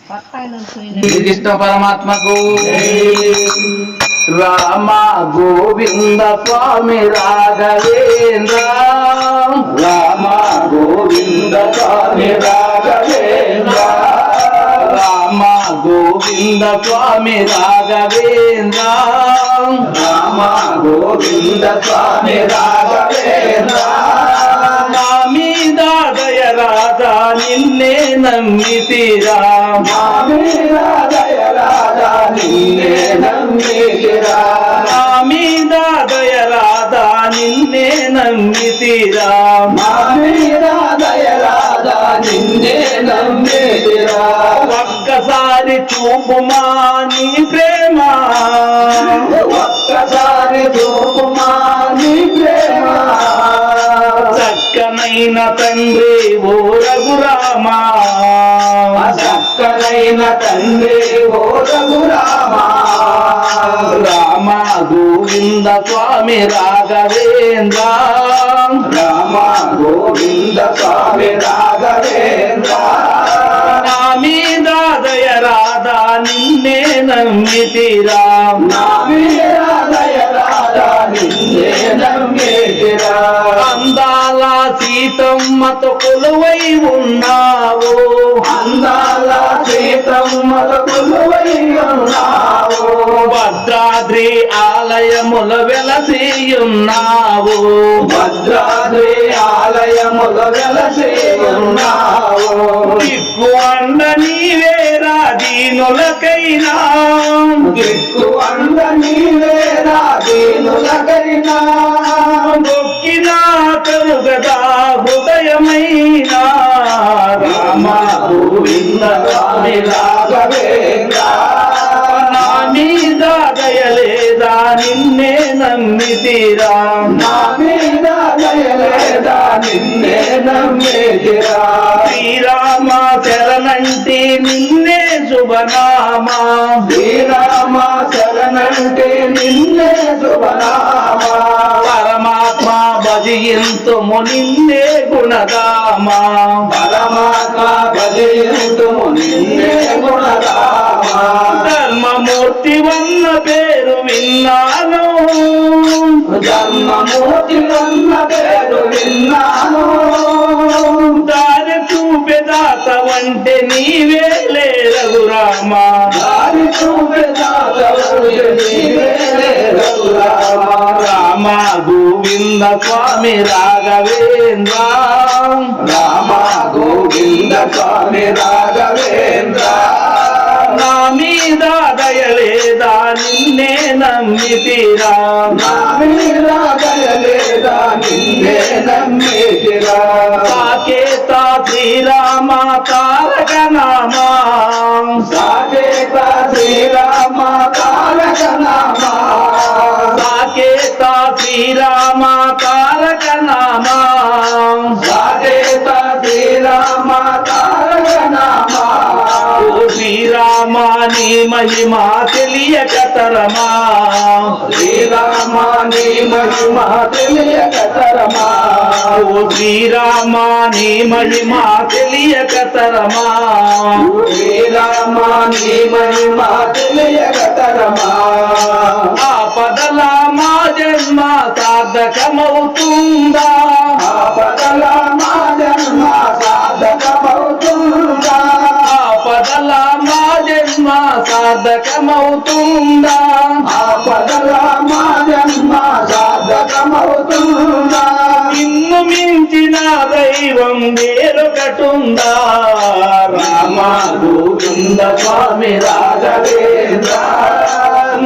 కృష్ణ పరమాత్మకు రామ గోవింద స్వామి రాఘవేంద్ర రామ గోవింద స్వామి రాఘవేంద్ర రామ గోవింద స్వామి రాఘవేంద్ర రామ గోవింద స్వామి రాఘవేంద్ర నా మీద దయ రాధా నిన్నే నమ్మితిరా నా మీద దయ రాధా నిన్నే నమ్మితిరా నా మీద దయ రాధా నిన్నే నమ్మితిరా నా మీద దయ రాధా నిన్నే నమ్మితిరా ఒక్కసారి చూపుమా నీ ప్రేమ ఒక్కసారి చూపుమా నీ ప్రేమ చక్కనైన తండ్రి ఓ రఘురామా చక్కనైన తండ్రి ఓ రఘురామా రామ గోవింద స్వామి రాఘవేంద్ర రామ గోవింద స్వామి రాఘవేంద్ర నా మీద దయ రాధా నిన్నే నమ్మితిరా నా మీద దయ రాధా నిన్నే నమ్మితిరా అందాల సీతమ్మతో కొలువై ఉన్నావు అందాల సీతమ్మతో కొలువై ఉన్నావు భద్రాద్రి ఆలయముల వెలసి ఉన్నావు భద్రాద్రి ఆలయముల వెలసి ఉన్నావు దిక్కు అండ నీవేరా దీనులకైనా దిక్కు అండ నీవేరా దీనులకైనా మొక్కినా కరుగదా హృదయమైన రామ గోవింద స్వామి రాఘవేంద్ర నా మీద దయలేదా నిన్నే నమ్మితిరా నా మీద దయలేదా నిన్నే నమ్మితిరా శ్రీరామ శరణంటే నిన్నే శుభనామా శ్రీరామ శరణంటే నిన్నే శుభనామా పరమాత్మ భజయంతుము నిన్నే గుణగామా పరమాత్మ భజయంతుము నిన్నే గుణగామా ధర్మమూర్తి వన్న పేరు విన్నాను ధర్మమూర్తి వన్న పేరు విన్నాను దారి చూపెదాత వంటే నీవేలే రఘురామ దారి చూపెదాత వంటే నీవేలే రఘురామ రామ గోవింద స్వామి రాఘవేంద్ర రామ గోవింద స్వామి రాఘవేంద్ర నా మీద దయలేదా నిన్నే నమ్మితిరా నా మీద దయలేదా నిన్నే నమ్మితిరా సాకేత శ్రీరామ తారక నామా సాకేత శ్రీరామ తారక నామా సాకేత శ్రీరామ తారక నామా సాకేత శ్రీరామ తారక నామా ఓ శ్రీరామ నీ మహిమా తెలియక తరమా శ్రీరామ నీ మహిమా తెలియక తరమా ఓ శ్రీరామ నీ మహిమా తెలియక తరమా శ్రీరామ నీ మహిమా తెలియక తరమా ఆపదల మా జన్మ సార్థకమవుతుందా ఆపదల మా జన్మ సార్థకమవుతుందా ఆపదల మా జన్మ సార్థకమవుతుందా ఆపదల మా జన్మ సార్థకమవుతుందా నిన్ను మించిన దైవం వేరొకటుందా రామ గోవింద స్వామి రాఘవేంద్ర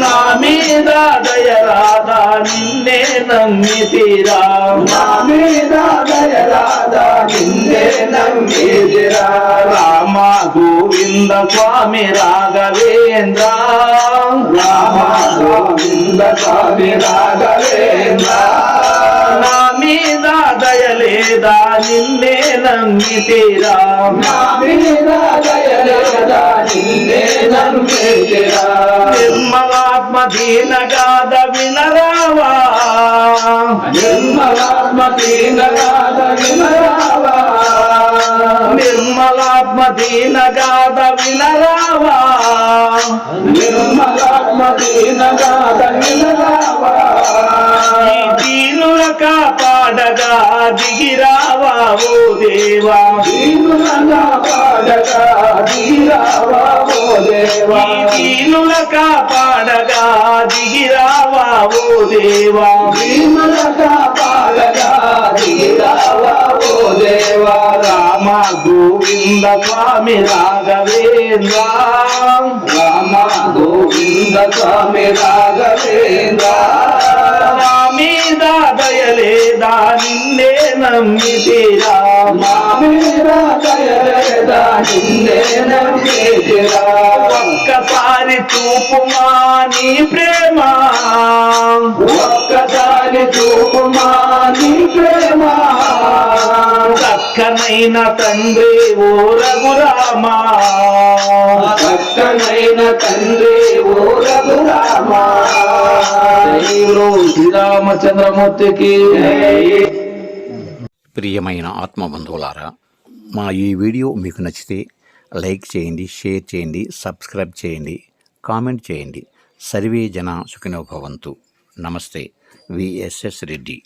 నా మీద దయ రాధా నిన్నే నమ్మితిరా నా మీద దయ రాధా నిన్నే నమ్మితిరా రామ గోవింద స్వామి రాఘవేంద్ర రామ గోవింద స్వామి రాఘవేంద్ర నా మీద దయలేదా నిన్నే నమ్మితిరా నా మీద దయలేదా నిన్నే నమ్మితిరా నిర్మలాత్మ దీనగాథ వినరావా నిర్మలాత్మ దీనగాథ వినరావా నిర్మలాత్మ దీన గాథ వినరావా నిర్మలాత్మ దీన గాథ వినరావా ఈ దీనుల కాపాడగా దిగిరావా ఓ దేవా దీనుల కాపాడగా దిగిరావా ఓ దేవా దీనుల కాపాడగా దిగిరావా ఓ దేవా దీనుల కాపాడగా దిగిరావా ఓ దేవా రామ గోవింద స్వామి రాఘవేంద్ర రామ గోవింద స్వామి రాఘవేంద్ర నా మీద దయలేదా నిన్నే నమ్మితిరా మా మీద దయలేదా నిన్నే నమ్మితిరా ఒక్కసారి చూపుమా నీ ప్రేమ ఒక్కసారి చూపుమా నీ ప్రేమ చక్కనైన తండ్రి ఓ రఘురామా చక్కనైన తండ్రి ఓ రఘురామా శ్రీరామచంద్రమూర్తికి ప్రియమైన ఆత్మబంధువులారా, మా ఈ వీడియో మీకు నచ్చితే లైక్ చేయండి, షేర్ చేయండి, సబ్స్క్రైబ్ చేయండి, కామెంట్ చేయండి. సర్వే జన సుఖినో భవంతు. నమస్తే. విఎస్ఎస్ రెడ్డి.